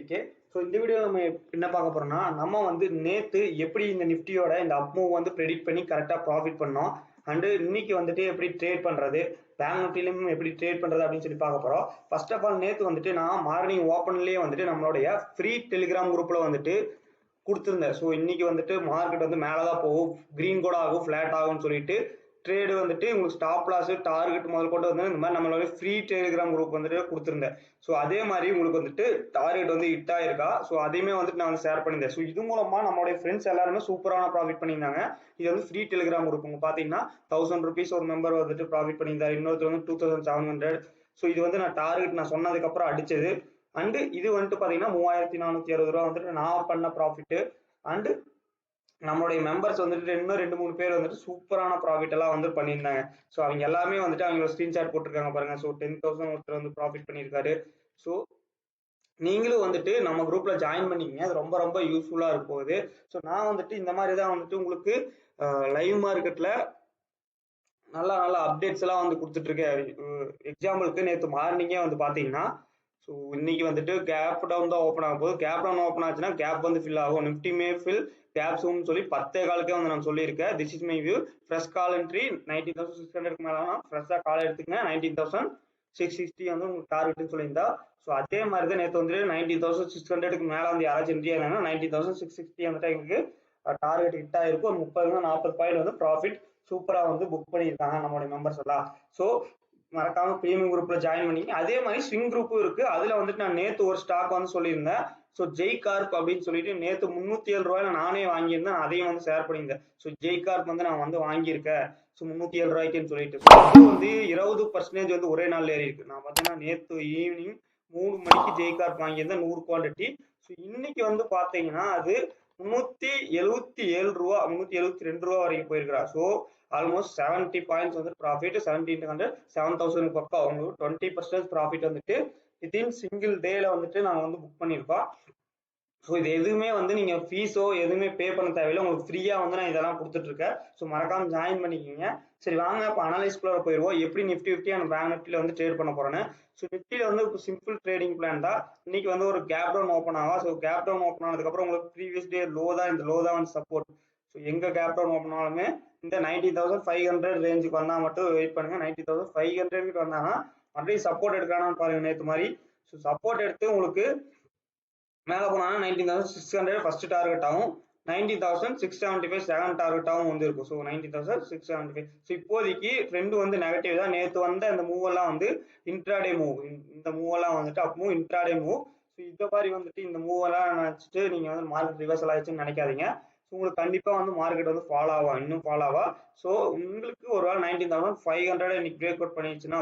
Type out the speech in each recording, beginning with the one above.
tradewithpk. So இந்த video நம்ம என்ன பார்க்க போறோம்னா, நம்ம வந்து நேத்து எப்படி இந்த நிஃப்டியோட இந்த அப் மூவ் வந்து ப்ரெடிக்ட் பண்ணி கரெக்டாக ப்ராஃபிட் பண்ணோம். அண்டு இன்னைக்கு வந்துட்டு எப்படி ட்ரேட் பண்றது, பேங்க் நிஃப்டிலையும் எப்படி ட்ரேட் பண்றது அப்படின்னு சொல்லி பார்க்க போறோம். ஃபர்ஸ்ட் ஆஃப் ஆல் நேத்து வந்துட்டு நான் மார்னிங் ஓப்பன்லேயே வந்துட்டு நம்மளுடைய ஃப்ரீ டெலிகிராம் குரூப்ல வந்துட்டு கொடுத்துருந்தேன். ஸோ இன்னைக்கு வந்துட்டு மார்க்கெட் வந்து மேலே தான் போகும், கிரீன் கூட ஆகும், ஃபிளாட் ஆகும்னு சொல்லிட்டு ட்ரேடு வந்துட்டு உங்களுக்கு ஸ்டாப் லாஸ் டார்கெட் முதல் கொண்டு வந்து இந்த மாதிரி நம்மளோட ஃப்ரீ டெலிகிராம் குரூப் வந்துட்டு கொடுத்துருந்தேன். ஸோ அதே மாதிரி உங்களுக்கு வந்துட்டு டார்கெட் வந்து ஹிட் ஆயிருக்கா. ஸோ அதையுமே வந்துட்டு நான் வந்து ஷேர் பண்ணியிருந்தேன். ஸோ இது மூலமா நம்மளுடைய ஃப்ரெண்ட்ஸ் எல்லாருமே சூப்பரான ப்ராஃபிட் பண்ணியிருந்தாங்க. இது வந்து ஃப்ரீ டெலிகிராம் குரூப். உங்க பாத்தீங்கன்னா 1000 rupees ஒரு மெம்பர் வந்துட்டு ப்ராஃபிட் பண்ணியிருந்தாரு, இன்னொருத்தர் வந்து 2700. ஸோ இது வந்து நான் டார்கெட் நான் சொன்னதுக்கு அப்புறம் அடிச்சது. அண்டு இது வந்துட்டு பாத்தீங்கன்னா 3460 ரூபா வந்துட்டு நான் பண்ண ப்ராஃபிட். அண்டு நம்மளுடைய மெம்பர்ஸ் வந்துட்டு இன்னும் 2-3 பேர் வந்துட்டு சூப்பரான ப்ராஃபிட் எல்லாம் வந்து பண்ணியிருந்தாங்க. ஸோ அவங்க எல்லாமே வந்துட்டு அவங்க ஸ்கிரீன்ஷாட் போட்டிருக்காங்க பாருங்க. ஸோ 10,000 ஒருத்தர் வந்து ப்ராஃபிட் பண்ணியிருக்காரு. ஸோ நீங்களும் வந்துட்டு நம்ம குரூப்ல ஜாயின் பண்ணிக்கங்க, அது ரொம்ப ரொம்ப யூஸ்ஃபுல்லா இருக்கும் போகுது. ஸோ நான் வந்துட்டு இந்த மாதிரி தான் வந்துட்டு உங்களுக்கு லைவ் மார்க்கெட்ல நல்ல நல்ல அப்டேட்ஸ் எல்லாம் வந்து கொடுத்துட்டு இருக்கேன். எக்ஸாம்பிளுக்கு நேற்று மார்னிங்கே வந்து பாத்தீங்கன்னா, ஸோ இன்னைக்கு வந்துட்டு கேப் டவுன் தான் ஓப்பன் ஆகும் போது, கேப் டவுன் ஓப்பன் ஆச்சுன்னா கேப் வந்து ஃபில் ஆகும், நிஃப்டி மே ஃபில் கேப்ஸும் சொல்லி 10:15 வந்து நான் சொல்லியிருக்கேன். This is my view. Fresh call entry 19,600 மேலே ஃப்ரெஷ்ஷாக கால் எடுத்துங்க. 19,660 வந்து உங்களுக்கு டார்கெட்னு சொல்லியிருந்தா. ஸோ அதே மாதிரி தான் நேற்று வந்துட்டு 19,600 மேலே வந்து யாராச்சும் என்ட்ரி ஆனாங்கன்னா 19,660 வந்துட்டு எங்களுக்கு டார்கெட் ஹிட் ஆயிருக்கும். ஒரு 30-40 பாயிண்ட் வந்து ப்ராஃபிட் சூப்பரா வந்து புக் பண்ணியிருக்காங்க நம்மளுடைய மெம்பர்ஸ் எல்லாம். ஸோ மறக்காம பிரீமியம் குரூப்ல ஜாயின் பண்ணிங்க. அதே மாதிரி ஸ்விங் குரூப்பும் இருக்கு. அதுல வந்துட்டு நான் நேத்து ஒரு ஸ்டாக் வந்து சொல்லியிருந்தேன். ஸோ ஜெய் கார்ப் அப்படின்னு சொல்லிட்டு நேத்து 307 ரூபாயில நானே வாங்கியிருந்தேன். அதையும் வந்து ஷேர் பண்ணியிருந்தேன். ஸோ ஜெய் கார்ப் வந்து நான் வந்து வாங்கியிருக்கேன். ஸோ 307 ரூபாய்க்குன்னு சொல்லிட்டு அது வந்து 20% வந்து ஒரே நாள் ஏறி இருக்கு. நான் பார்த்தீங்கன்னா நேத்து ஈவினிங் 3 மணிக்கு ஜெய் கார்ப் வாங்கியிருந்தேன் 100 குவான்டிட்டி. ஸோ இன்னைக்கு வந்து பாத்தீங்கன்னா அது 377 ரூபா 372 ரூபா வரைக்கும் போயிருக்கிறா. ஸோ ஆல்மோஸ்ட் 70 பாயிண்ட்ஸ் வந்து ப்ராஃபிட். 1700 7,000 பக்கம் உங்களுக்கு 20% ப்ராஃபிட் வந்துட்டு வித்தின் சிங்கிள் டேல வந்துட்டு நாங்கள் வந்து புக் பண்ணியிருக்கோம். ஸோ இது எதுவுமே வந்து நீங்க ஃபீஸோ எதுவுமே பே பண்ண தேவையில்லை, உங்களுக்கு ஃப்ரீயா வந்து நான் இதெல்லாம் கொடுத்துட்டு இருக்கேன். ஸோ மறக்காம ஜாயின் பண்ணிக்கோங்க. சரி வாங்க இப்போ அனலைஸ்குள்ள போயிடுவோம். எப்படி நிஃப்டி அண்ட் பேங்க் நிஃப்டில வந்து ட்ரேட் பண்ண போறேன்னு. ஸோ நிஃப்டில வந்து சிம்பிள் ட்ரேடிங் பிளான் தான். இன்னைக்கு வந்து ஒரு கேப் டவுன் ஓப்பன் ஆகும். ஸோ கேப் டவுன் ஓப்பன் ஆனதுக்கப்புறம் உங்களுக்கு ப்ரீவியஸ் டே லோ தான், இந்த லோ தான் வந்து சப்போர்ட். ஸோ எங்க கேப் டவுன் ஓப்பன் ஆனாலுமே இந்த 19,500 ரேஞ்சுக்கு வந்தா மட்டும் வெயிட் பண்ணுங்க. 19,500 கிட்ட வந்தாங்கன்னா மறுபடியும் சப்போர்ட் எடுக்கலாம்னு பாருங்க நேற்று மாதிரி. ஸோ சப்போர்ட் எடுத்து உங்களுக்கு மேலே போனாங்கன்னா 19,600 ஃபர்ஸ்ட் டார்கெட் ஆகும், 19,675 செகண்ட் டார்கெட்டாகவும் வந்து இருக்கும். ஸோ 19,675. ஸோ இப்போதைக்கு ட்ரெண்ட் வந்து நெகட்டிவ் தான். நேற்று வந்த இந்த மூவ் எல்லாம் வந்து இன்ட்ராடே மூவ், இந்த மூவ் எல்லாம் வந்துட்டு அப் மூவ் இன்ட்ராடே மூவ். ஸோ இந்த மாதிரி வந்துட்டு இந்த மூவ் எல்லாம் நினைச்சிட்டு நீங்க வந்து மார்க்கெட் ரிவர்சல் ஆயிடுச்சுன்னு நினைக்காதீங்க. ஸோ உங்களுக்கு கண்டிப்பா வந்து மார்க்கெட் வந்து ஃபாலோ ஆகும், இன்னும் ஃபாலோ ஆவா. ஸோ உங்களுக்கு ஒரு வேளை 19,500 இன்னைக்கு பிரேக் அவுட் பண்ணிச்சுன்னா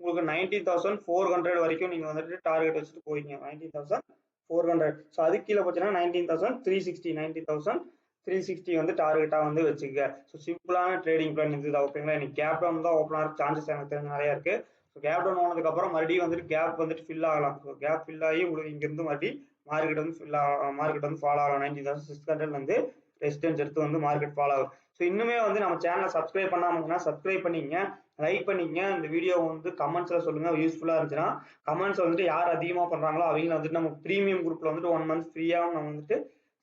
உங்களுக்கு 19,400 வரைக்கும் நீங்க வந்துட்டு டார்கெட் வச்சுட்டு போயிங்க. 19,400. ஸோ அதுக்கு கீழே போச்சுன்னா 19,360 19,360 வந்து டார்கெட்டா வந்து வச்சுக்க. ஸோ சிம்பிளான ட்ரேடிங் பிளான் இதுதான். ஓகேங்களா. இன்னைக்கு கேப் டவுன் தான் ஓப்பன் ஆகிற சான்சஸ் எனக்கு தெரிஞ்ச நிறைய இருக்கு. ஸோ கேப் டவுன் ஆனதுக்கு அப்புறம் மறுபடியும் வந்துட்டு கேப் வந்துட்டு ஃபில் ஆகலாம். ஸோ கேப் ஃபில் ஆகி உங்களுக்கு இங்க இருந்து மறுபடியும் மார்க்கெட் வந்து ஃபாலோ ஆகலாம். 19,600 வந்து ரெசிஸ்டன்ஸ் எடுத்து வந்து மார்க்கெட் ஃபாலோ ஆகும். ஸோ இன்னுமே வந்து நம்ம சேனலை சப்ஸ்கிரைப் பண்ணாமங்கன்னா சப்ஸ்கிரைப் பண்ணிங்க, லைக் பண்ணிங்க. இந்த வீடியோ வந்து கமெண்ட்ஸ்ல சொல்லுங்க, யூஸ்ஃபுல்லா இருந்துச்சுன்னா. கமெண்ட்ஸ் வந்துட்டு யார் அதிகமா பண்றாங்களோ அவங்க வந்துட்டு நம்ம பிரீமியம் குரூப்ல வந்துட்டு 1 month ஃப்ரீயாகவும் நம்ம வந்துட்டு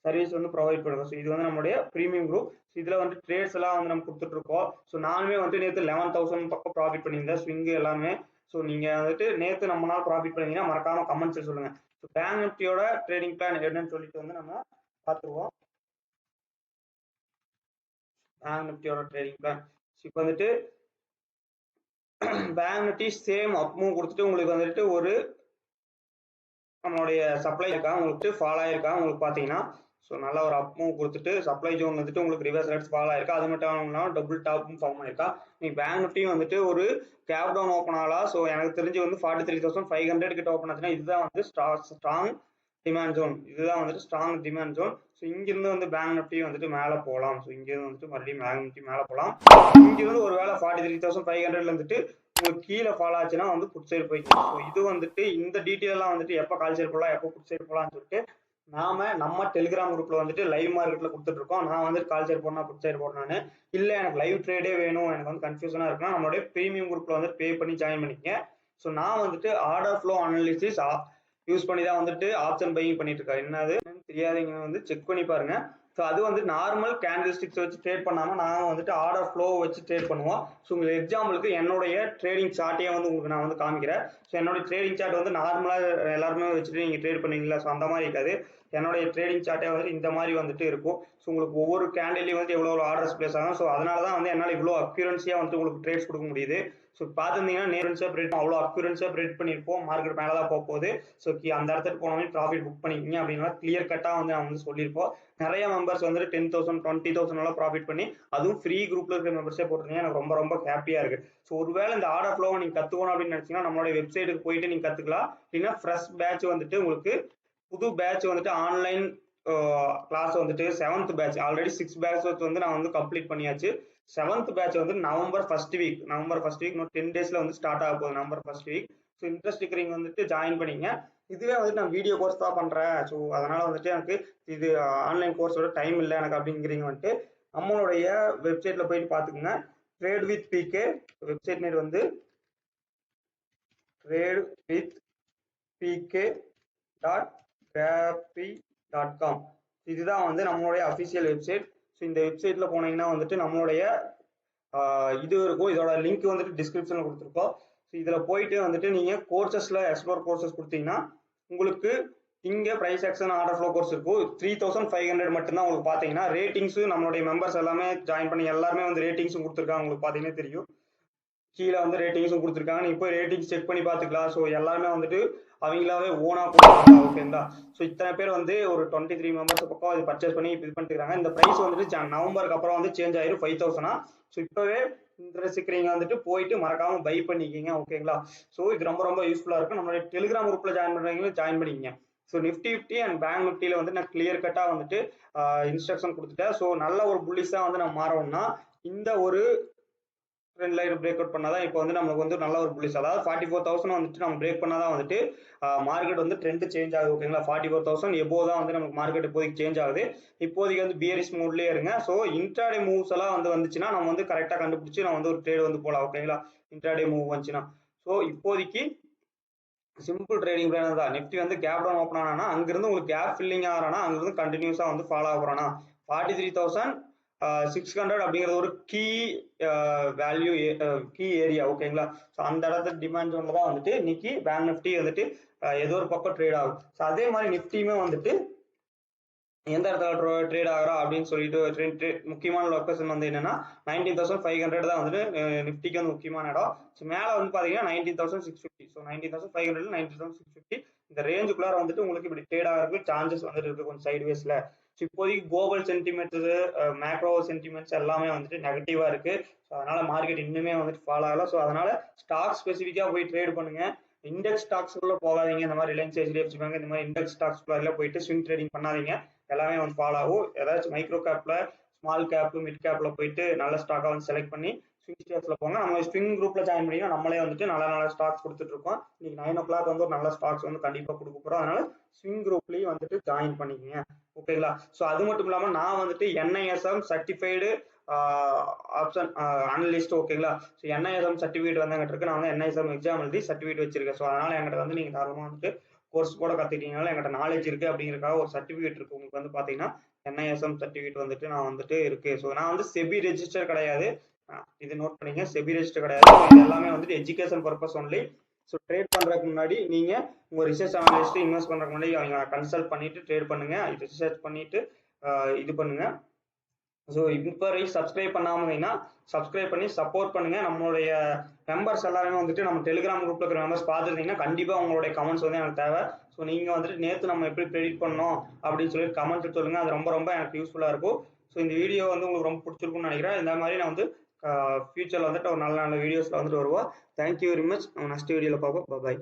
சர்வீஸ் வந்து ப்ரொவைட் பண்ணுவோம். ஸோ இது வந்து நம்மளுடைய பிரீமியம் குரூப். இதுல வந்து ட்ரேட்ஸ் எல்லாம் வந்து நம்ம கொடுத்துட்டு இருக்கோம். ஸோ நானுமே வந்துட்டு நேற்று 11,000 பக்கம் ப்ராஃபிட் பண்ணியிருந்தேன் ஸ்விங் எல்லாமே. ஸோ நீங்க வந்துட்டு நேற்று நம்மளால ப்ராஃபிட் பண்ணீங்கன்னா மறக்காம கமெண்ட்ஸ்ல சொல்லுங்க. ஸோ பேங்க் நிஃப்டியோட ட்ரேடிங் பிளான் என்னன்னு சொல்லிட்டு வந்து நம்ம பார்த்துருவோம். பேங்க் நிஃப்டியோட ட்ரேடிங் பிளான் இப்போ வந்துட்டு பேங்க் நிஃப்டி சேம் அப் மூவ் கொடுத்துட்டு உங்களுக்கு வந்துட்டு ஒரு நம்மளுடைய சப்ளை இருக்கா, உங்களுக்கு ஃபால் ஆயிருக்கா. உங்களுக்கு பாத்தீங்கன்னா ஸோ நல்ல ஒரு அப் மூவ் கொடுத்துட்டு சப்ளை ஜோன் வந்துட்டு உங்களுக்கு ரிவர்ஸ் ரேட்ஸ் ஃபால் ஆயிருக்கா. அது மட்டும் இல்லாமல் டபுள் டாப்பும் ஃபார்ம் ஆயிருக்கா. நீங்க பேங்க் நிஃப்டியும் வந்துட்டு ஒரு கேப் டவுன் ஓப்பன் ஆகலாம். ஸோ எனக்கு தெரிஞ்சு வந்து 43,500 கிட்ட ஓப்பன் ஆச்சுன்னா இதுதான் வந்து ஸ்ட்ராங் டிமாண்ட் ஜோன். இதுதான் வந்துட்டு ஸ்ட்ராங் டிமாண்ட் ஜோன். ஸோ இங்கிருந்து வந்து பேங்க் நிஃப்டி வந்துட்டு மேலே போகலாம். ஸோ இங்கிருந்து வந்துட்டு மறுபடியும் பேங்க் நிஃப்டி மேலே போகலாம். இங்கிருந்து ஒரு வேளை 43,500 வந்துட்டு உங்களுக்கு கீழே ஃபாலோ ஆச்சுன்னா வந்து புட் சைடு போய்க்கலாம். ஸோ இது வந்துட்டு இந்த டீட்டெயிலாம் வந்துட்டு எப்போ கால் சைடு போகலாம், எப்போ புட் சைடு போகலாம்னு சொல்லிட்டு நம்ம டெலிகிராம் குரூப்ல வந்துட்டு லைவ் மார்க்கெட்ல கொடுத்துட்டு இருக்கோம். நான் வந்துட்டு கால் சைடு போடணும் புட் சைடு போடணும்னு இல்லை, எனக்கு லைவ் ட்ரேடே வேணும், எனக்கு வந்து கன்ஃபியூஷனா இருக்குன்னா நம்மளுடைய பிரீமியம் குரூப்ல வந்து பே பண்ணி ஜாயின் பண்ணிக்கங்க. ஸோ நான் வந்துட்டு ஆர்டர் ஃப்ளோ அனாலிசிஸ் யூஸ் பண்ணி தான் வந்துட்டு ஆப்ஷன் பையிங் பண்ணிட்டு இருக்காரு. என்னது தெரியாதீங்க வந்து செக் பண்ணி பாருங்க. ஸோ அது வந்து நார்மல் கேண்டில் ஸ்டிக்ஸ் வச்சு ட்ரேட் பண்ணாமல் நாங்கள் வந்துட்டு ஆர்டர் ஃப்ளோ வச்சு ட்ரேட் பண்ணுவோம். ஸோ உங்களுக்கு எக்ஸாம்பிளுக்கு என்னுடைய ட்ரேடிங் சார்ட்டே வந்து உங்களுக்கு நான் வந்து காமிக்கிறேன். ஸோ என்னுடைய ட்ரேடிங் சார்ட் வந்து நார்மலாக எல்லாருமே வச்சுட்டு நீங்கள் ட்ரேட் பண்ணுவீங்களா, ஸோ அந்த மாதிரி இருக்காது. என்னுடைய ட்ரேடிங் சார்ட்டே வந்து இந்த மாதிரி வந்துட்டு இருக்கும். ஸோ உங்களுக்கு ஒவ்வொரு கேண்டிலையும் வந்து எவ்வளோ ஆர்டர்ஸ் பிளேஸ் ஆகும். ஸோ அதனால தான் வந்து என்னால் இவ்வளோ அக்யூரன்சியாக வந்து உங்களுக்கு ட்ரேட்ஸ் கொடுக்க முடியுது. ஸோ பார்த்துருந்தீங்கன்னா நேரன்ஸாக ப்ரெடிட் அவ்வளோ அக்யூரன்ஸாக ப்ரெடிட் பண்ணியிருப்போம். மார்க்கெட் மேலே தான் போகுது. ஸோ அந்த இடத்துக்கு போனோமே ப்ராஃபிட் புக் பண்ணிக்கிங்க அப்படின்னா கிளியர் கட்டாக வந்து நான் வந்து சொல்லியிருப்போம். நிறைய மெம்பர்ஸ் வந்துட்டு 10,000 20,000 ப்ராஃபிட் பண்ணி அதுவும் ஃப்ரீ குரூப்ல இருக்கிற மெம்பர்ஸே போட்டுருந்தீங்க. எனக்கு ரொம்ப ரொம்ப ஹாப்பியா இருக்கு. ஸோ ஒருவேளை இந்த ஆர்டர் ஃப்ளோவை நீங்க கத்துக்கணும் அப்படின்னு நினைச்சீங்கன்னா நம்மளோட வெப்சைட்டுக்கு போயிட்டு நீங்க கத்துக்கலாம். இல்லைன்னா ஃப்ரெஷ் பேட்ச் வந்துட்டு உங்களுக்கு புது பேட்ச் வந்துட்டு ஆன்லைன் கிளாஸ் வந்துட்டு 7th பேட்ச் ஆல்ரெடி 6 பேட்ச் வந்து நான் வந்து கம்ப்ளீட் பண்ணியாச்சு. 7th பேட்ச் வந்து நவம்பர் ஃபர்ஸ்ட் வீக் இன்னும் 10 டேஸ்ல வந்து ஸ்டார்ட் ஆக போகுது. November first week. So interest இருக்கிறீங்க வந்துட்டு ஜாயின் பண்ணிங்க. இதுவே வந்துட்டு நான் வீடியோ கோர்ஸ் தான் பண்றேன். ஸோ அதனால வந்துட்டு எனக்கு இது ஆன்லைன் கோர்ஸோட டைம் இல்லை எனக்கு அப்படிங்கிறீங்க வந்துட்டு நம்மளுடைய வெப்சைட்ல போயிட்டு பாத்துக்கோங்க. tradewithpk வெப்சைட் நேம் வந்து tradewithpk.graphy.com. இதுதான் வந்து நம்மளுடைய அபிஷியல் வெப்சைட். ஸோ இந்த வெப்சைட்ல போனீங்கன்னா வந்துட்டு நம்மளுடைய இது இருக்கும். இதோட லிங்க் வந்துட்டு டிஸ்கிரிப்ஷன்ல கொடுத்துருக்கோம். ஸோ இதுல போயிட்டு வந்துட்டு நீங்க கோர்சஸ்ல எக்ஸ்ப்ளோர் கோர்சஸ் கொடுத்தீங்கன்னா உங்களுக்கு இங்க price action order flow course இருக்கும். 3,500 மட்டும்தான் உங்களுக்கு பாத்தீங்கன்னா ரேட்டிங்ஸ் நம்மளுடைய மெம்பர்ஸ் எல்லாமே ஜாயின் பண்ணி எல்லாருமே வந்து ரேட்டிங்ஸும் கொடுத்துருக்காங்க. உங்களுக்கு பாத்தீங்கன்னா தெரியும். கீழே வந்து ரேட்டிங்ஸும் கொடுத்துருக்காங்க. நீங்க போய் ரேட்டிங்ஸ் செக் பண்ணி பாத்துக்கலாம். ஸோ எல்லாருமே வந்துட்டு அவங்களாவே ஓனா கொடுத்துருக்காங்க. ஓகேங்களா. ஸோ இத்தனை பேர் வந்து ஒரு 23 மெம்பர்ஸ் பக்கம் அது பர்ச்சேஸ் பண்ணி இது பண்ணிருக்காங்க. இந்த பிரைஸ் வந்துட்டு நவம்பருக்கு அப்புறம் வந்து சேஞ்ச் ஆயிரும் 5,000. ஸோ இப்பவே இன்ட்ரெஸ்ட் இருக்கிறீங்க வந்துட்டு போயிட்டு மறக்காம பை பண்ணிக்கிங்க. ஓகேங்களா. ஸோ இது ரொம்ப ரொம்ப யூஸ்ஃபுல்லா இருக்கும். நம்மளுடைய டெலிகிராம் குரூப்ல ஜாயின் பண்றீங்களும் ஜாயின் பண்ணிக்கிங்க. ஸோ நிஃப்டி 50 அண்ட் பேங்க் நிஃப்டியில வந்து நான் கிளியர் கட்டா வந்துட்டு இன்ஸ்ட்ரக்ஷன் கொடுத்துட்டேன். ஸோ நல்ல ஒரு புல்லிஷா வந்து நம்ம மாறணும்னா இந்த ஒரு ட்ரெண்ட் லைன் பிரேக் அவுட் பண்ணாதான் இப்போ வந்து நமக்கு வந்து நல்ல ஒரு புல்லிஷ், அதாவது 44,000 வந்துட்டு நம்ம பிரேக் பண்ணாதான் வந்துட்டு மார்க்கெட் வந்து ட்ரெண்ட் சேஞ்ச் ஆகுது. ஓகேங்களா. 44,000 எபோ தான் வந்து நமக்கு மார்க்கெட் இப்போதைக்கு சேஞ்ச் ஆகுது. இப்போதைக்கு வந்து பியரிஷ் மூட்லயே இருங்க. ஸோ இன்ட்ராடே மூவ்ஸ் எல்லாம் வந்து வந்துச்சுன்னா நம்ம வந்து கரெக்டா கண்டுபிடிச்சு நம்ம வந்து ஒரு ட்ரேட் வந்து போலாம். ஓகேங்களா. இன்ட்ராடே மூவ் வந்துச்சுன்னா ஸோ இப்போதைக்கு சிம்பிள் ட்ரேடிங் பிளான் தான். நிஃப்டி வந்து கேப் டவுன் ஓப்பன் ஆனா அங்கிருந்து உங்களுக்கு கேப் ஃபில்லிங் ஆகிறானா அங்கிருந்து கண்டினியூஸா வந்து ஃபாலோ ஆகுறானா 43,600 அப்படிங்கிறது ஒரு கீ வேல்யூ கீ ஏரியா. ஓகேங்களா. ஸோ அந்த இடத்துல டிமாண்ட் ஜோன்ல தான் வந்துட்டு இன்னைக்கு பேங்க் நிஃப்டி வந்துட்டு ஏதோ ஒரு பக்கம் ட்ரேட் ஆகும். ஸோ அதே மாதிரி நிஃப்டியுமே வந்துட்டு எந்த இடத்துல ட்ரேட் ஆகிறா அப்படின்னு சொல்லிட்டு முக்கியமான லொக்கேஷன் வந்து என்னன்னா 19,500 தான் வந்துட்டு நிஃப்டிக்கு வந்து முக்கியமான இடம். ஸோ மேலே வந்து பாத்தீங்கன்னா 19,650. ஸோ 19,500 19,650 இந்த ரேஞ்சுக்குள்ளார வந்துட்டு உங்களுக்கு இப்படி ட்ரேட் ஆகிறதுக்கு சான்சஸ் வந்துட்டு இருக்கு கொஞ்சம் சைட்வேஸ்ல. ஸோ இப்போதைக்கு குளோபல் சென்டிமெண்ட்ஸ் மேக்ரோ சென்டிமெண்ட்ஸ் எல்லாமே வந்துட்டு நெகட்டிவா இருக்கு. ஸோ அதனால மார்க்கெட் இன்னுமே வந்துட்டு ஃபாலோ ஆகல. ஸோ அதனால ஸ்டாக் ஸ்பெசிஃபிக்கா போய் ட்ரேட் பண்ணுங்க. இண்டெக்ஸ் ஸ்டாக்ஸ்க்குள்ள போகாதீங்க. இந்த மாதிரி ரிலையன்ஸ் HDFC பேங்க் இந்த மாதிரி இண்டெக்ஸ் ஸ்டாக்ஸ்க்குள்ள போயிட்டு ஸ்விங் ட்ரேடிங் பண்ணாதீங்க. எல்லாமே வந்து ஃபாலோ ஆகும். ஏதாச்சும் மைக்ரோ கேப்ல ஸ்மால் கேப் மிட் கேப்ல போயிட்டு நல்ல ஸ்டாக்கா வந்து செலக்ட் பண்ணி ஸ்விங் ஸ்டேட்ஸ்ல போங்க. நம்ம ஸ்விங் குரூப்ல ஜாயின் பண்ணிங்கன்னா நம்மளே வந்துட்டு நல்ல நல்ல ஸ்டாக்ஸ் கொடுத்துட்டு இருக்கோம். இன்னைக்கு 9 o'clock வந்து ஒரு நல்ல ஸ்டாக்ஸ் வந்து கண்டிப்பா கொடுக்க போறோம். அதனால ஸ்விங் குரூப்லயும் வந்துட்டு ஜாயின் பண்ணிக்கங்க. ஓகேங்களா. ஸோ அது மட்டும் இல்லாம நான் வந்துட்டு NISM சர்டிஃபைடு ஆப்ஷன் அனலிஸ்ட். ஓகேங்களா. ஸோ NISM சர்டிஃபிகேட் வந்து எங்கிட்ட இருக்கு. நான் வந்து NISM எக்ஸாம் எழுதி சர்டிஃபிகேட் வச்சிருக்கேன். ஸோ அதனால எங்கிட்ட வந்து நீங்க தாராளமா வந்துட்டு கோர்ஸ் கூட கத்துக்கிட்டீங்கனால எங்கிட்ட நாலேஜ் இருக்கு அப்படிங்கறதுக்காக ஒரு சர்டிஃபிகேட் இருக்கு. உங்களுக்கு வந்து பாத்தீங்கன்னா NISM சர்டிஃபிகேட் வந்துட்டு நான் வந்துட்டு இருக்கு. ஸோ நான் வந்து செபி ரெஜிஸ்டர் கிடையாது. இது நோட் பண்ணிங்க. செபி ரெஜிஸ்டர் கிடையாது. இது எல்லாமே வந்துட்டு education purpose only. So trade பண்றதுக்கு முன்னாடி நீங்க உங்க ரிசர்ச் அனலிஸ்ட் இன்வெஸ்ட் பண்றதுக்கு முன்னாடி அவங்க கன்சல்ட் பண்ணிட்டு ட்ரேட் பண்ணுங்க. ரிசர்ச் பண்ணிட்டு இது பண்ணுங்க. ஸோ இப்போ வரைக்கும் சப்ஸ்கிரைப் பண்ணாம இருந்தீங்கன்னா சப்ஸ்கிரைப் பண்ணி சப்போர்ட் பண்ணுங்க. நம்மளுடைய மெம்பர்ஸ் எல்லாருமே வந்துட்டு நம்ம டெலிகிராம் குரூப்ல இருக்கிற மெம்பர்ஸ் பார்த்துருந்தீங்கன்னா கண்டிப்பா உங்களுடைய கமெண்ட்ஸ் வந்து எனக்கு தேவை. ஸோ நீங்க வந்துட்டு நேற்று நம்ம எப்படி ப்ரெடிக்ட் பண்ணோம் அப்படின்னு சொல்லி கமெண்ட் சொல்லுங்க. அது ரொம்ப ரொம்ப எனக்கு யூஸ்ஃபுல்லா இருக்கும். ஸோ இந்த வீடியோ வந்து உங்களுக்கு ரொம்ப பிடிச்சிருக்கும்னு நினைக்கிறேன். இந்த மாதிரி நான் வந்து ஃபியூச்சர்ல வந்துட்டு ஒரு நல்ல நல்ல வீடியோஸ்ல வந்துட்டு வருவோம். Thank you very much. நம்ம நெக்ஸ்ட் வீடியோல பார்ப்போம். பாய்.